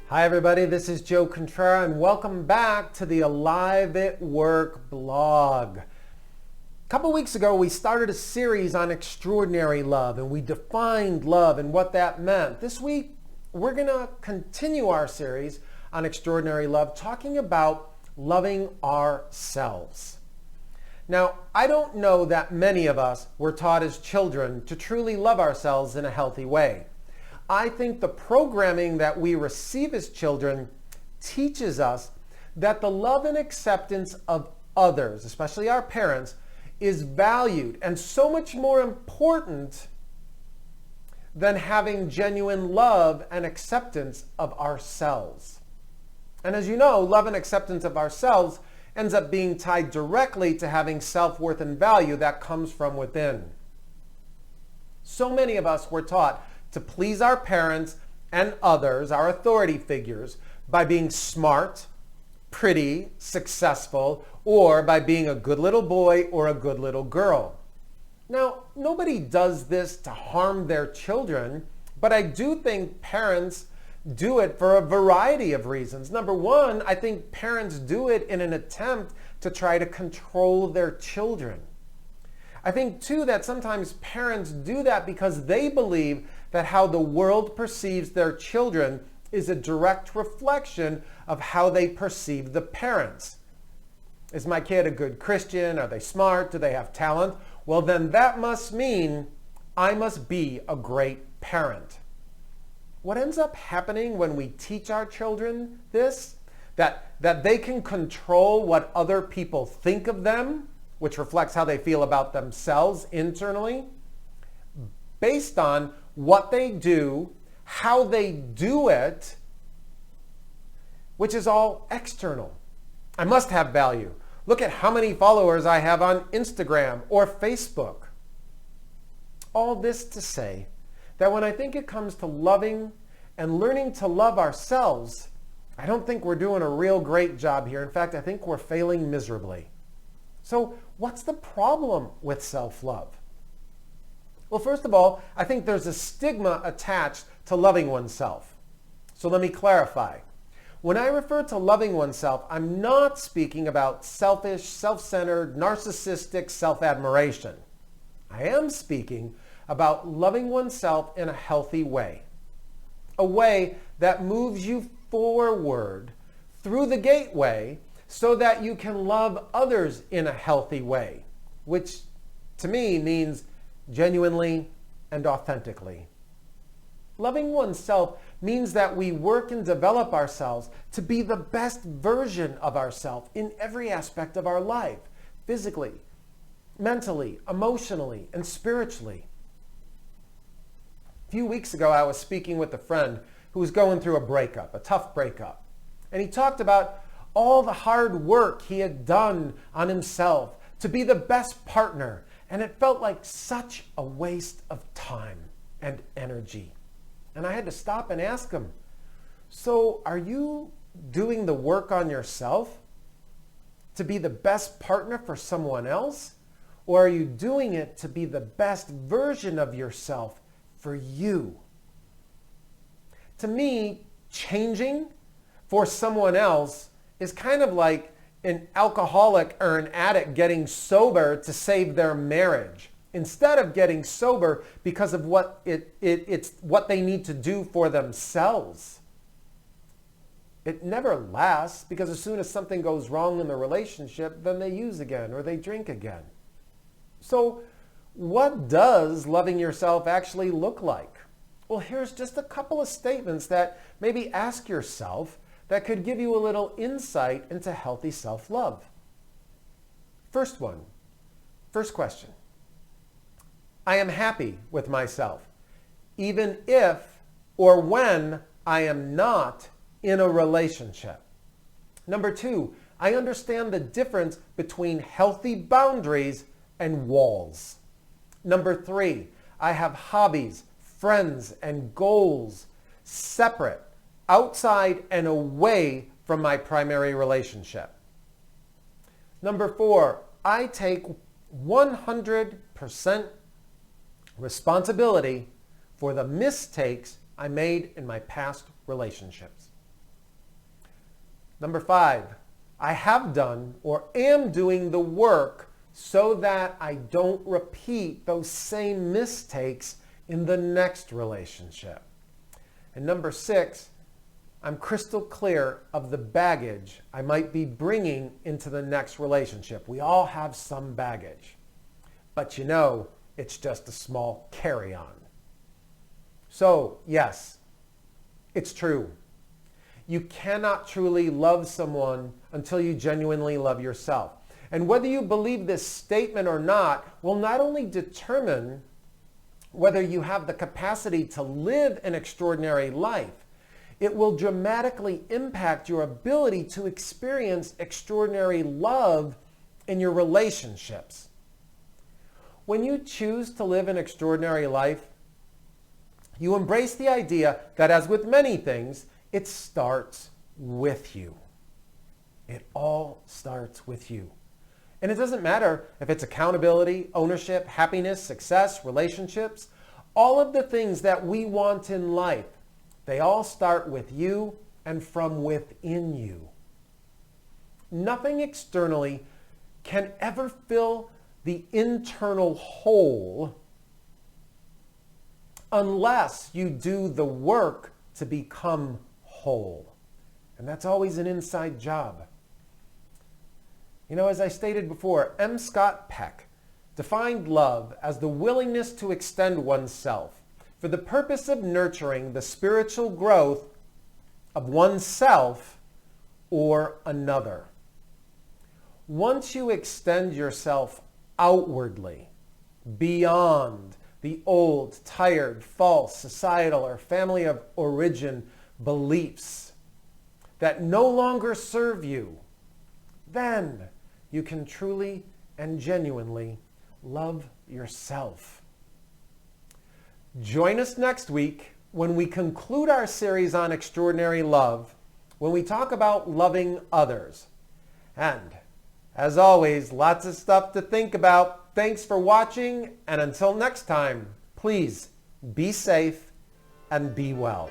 Hi everybody, this is Joe Contrera and welcome back to the Alive at Work blog. A couple weeks ago we started a series on extraordinary love and we defined love and what that meant. This week we're going to continue our series on extraordinary love, talking about loving ourselves. Now, I don't know that many of us were taught as children to truly love ourselves in a healthy way. I think the programming that we receive as children teaches us that the love and acceptance of others, especially our parents, is valued and so much more important than having genuine love and acceptance of ourselves. And as you know, love and acceptance of ourselves ends up being tied directly to having self-worth and value that comes from within. So many of us were taught to please our parents and others, our authority figures, by being smart, pretty, successful, or by being a good little boy or a good little girl. Now, nobody does this to harm their children, but I do think parents do it for a variety of reasons. Number one, I think parents do it in an attempt to try to control their children. I think, too, that sometimes parents do that because they believe that how the world perceives their children is a direct reflection of how they perceive the parents. Is my kid a good Christian? Are they smart? Do they have talent? Well, then that must mean I must be a great parent. What ends up happening when we teach our children this, that they can control what other people think of them, which reflects how they feel about themselves internally, based on what they do, how they do it, which is all external. I must have value. Look at how many followers I have on Instagram or Facebook. All this to say that when I think it comes to loving and learning to love ourselves, I don't think we're doing a real great job here. In fact, I think we're failing miserably. So what's the problem with self-love? Well, first of all, I think there's a stigma attached to loving oneself. So let me clarify. When I refer to loving oneself, I'm not speaking about selfish, self-centered, narcissistic self-admiration. I am speaking about loving oneself in a healthy way. A way that moves you forward through the gateway so that you can love others in a healthy way, which to me means genuinely and authentically. Loving oneself means that we work and develop ourselves to be the best version of ourselves in every aspect of our life, physically, mentally, emotionally, and spiritually. A few weeks ago, I was speaking with a friend who was going through a breakup, a tough breakup. And he talked about all the hard work he had done on himself to be the best partner. And it felt like such a waste of time and energy. And I had to stop and ask him, so are you doing the work on yourself to be the best partner for someone else? Or are you doing it to be the best version of yourself for you? To me, changing for someone else is kind of like an alcoholic or an addict getting sober to save their marriage, instead of getting sober because of what it's what they need to do for themselves. It never lasts, because as soon as something goes wrong in the relationship, then they use again or they drink again. So what does loving yourself actually look like? Well, here's just a couple of statements that maybe ask yourself that could give you a little insight into healthy self-love. First question. I am happy with myself, even if or when I am not in a relationship. Number two, I understand the difference between healthy boundaries and walls. Number three, I have hobbies, friends, and goals separate, outside and away from my primary relationship. Number four, I take 100% responsibility for the mistakes I made in my past relationships. Number 5, I have done or am doing the work so that I don't repeat those same mistakes in the next relationship. And number 6, I'm crystal clear of the baggage I might be bringing into the next relationship. We all have some baggage, but it's just a small carry-on. So, yes, it's true. You cannot truly love someone until you genuinely love yourself. And whether you believe this statement or not will not only determine whether you have the capacity to live an extraordinary life, it will dramatically impact your ability to experience extraordinary love in your relationships. When you choose to live an extraordinary life, you embrace the idea that, as with many things, it starts with you. It all starts with you. And it doesn't matter if it's accountability, ownership, happiness, success, relationships, all of the things that we want in life, they all start with you and from within you. Nothing externally can ever fill the internal hole unless you do the work to become whole. And that's always an inside job. As I stated before, M. Scott Peck defined love as the willingness to extend oneself for the purpose of nurturing the spiritual growth of oneself or another. Once you extend yourself outwardly, beyond the old, tired, false, societal, or family of origin beliefs that no longer serve you, then you can truly and genuinely love yourself. Join us next week when we conclude our series on extraordinary love, when we talk about loving others. And as always, lots of stuff to think about. Thanks for watching, and until next time, please be safe and be well.